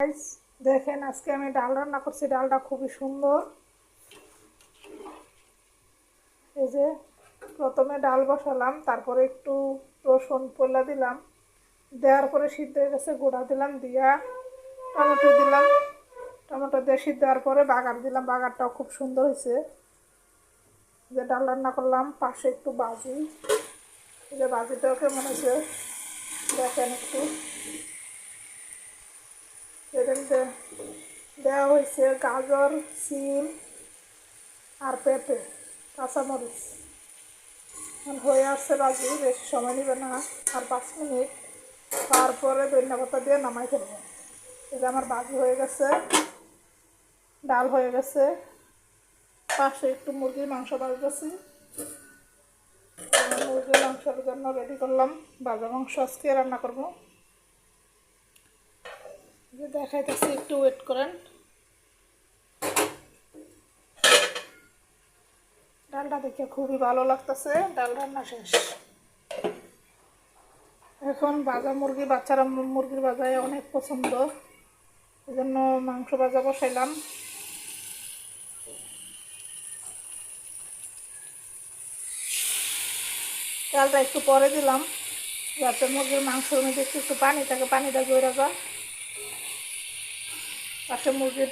Guys, দেখেন আজকে আমি ডাল রান্না করছি। ডালটা খুবই সুন্দর। এই যে প্রথমে ডাল বসালাম, তারপরে একটু রসুন পয়লা দিলাম, দেওয়ার পরে সিদ্ধ হয়ে গেছে, গোড়া দিলাম, দিয়া টমেটো দিলাম, টমেটো দিয়ে সিদ্ধ হওয়ার পরে বাগার দিলাম। বাগারটাও খুব সুন্দর হয়েছে। যে ডাল রান্না করলাম, পাশে একটু ভাজি, এই যে ভাজিটাও কেমন হয়েছে দেখেন একটু। এটাতে দেওয়া হয়েছে গাজর, সিম আর পেঁপে, কাঁচামরিচ। হয়ে আসছে ভাজি, বেশি সময় নেবে না, আর 5 মিনিট। তারপরে ধনিয়া পাতা দিয়ে নামাই ফেলবো। এটা আমার ভাজি হয়ে গেছে, ডাল হয়ে গেছে। পাশে একটু মুরগির মাংস ভাজতেছি। মুরগির মাংসের জন্য রেডি করলাম। ভাজা মাংস আজকে রান্না করবো। যে দেখাইতেছি, একটু ওয়েট করেন। ডালটা দেখে খুবই ভালো লাগতেছে। ডাল রান্না শেষ। এখন ভাজা মুরগি, বাচ্চারা মুরগির ভাজায় অনেক পছন্দ, এই জন্য মাংস ভাজা বসাইলাম। ডালটা একটু পরে দিলাম, যাতে মুরগির মাংসের মধ্যে একটু একটু পানি থাকে, পানিটা জড়ে যায়। পাশে মুরগির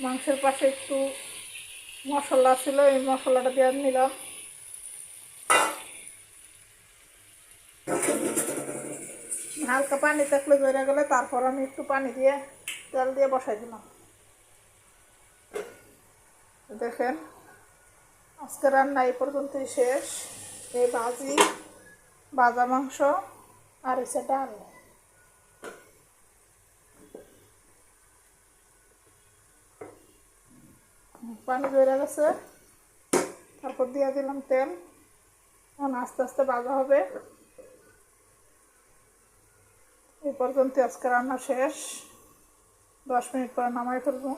মাংসের পাশে একটু মশলা ছিল, এই মশলাটা দিয়ে নিলাম। হালকা পানি থাকলে জড়ে গেলে তারপর আমি একটু পানি দিয়ে তেল দিয়ে বসাই দিলাম। দেখেন আজকে রান্না এই পর্যন্তই শেষ। এই ভাজি, ভাজা মাংস আর এসে ডাল। পানি বেড়ে গেছে, তারপর দিয়ে দিলাম তেল। এখন আস্তে আস্তে ভাজা হবে। এই পর্যন্ত আজকে রান্না শেষ। 10 মিনিট পরে নামাই ফেলবো।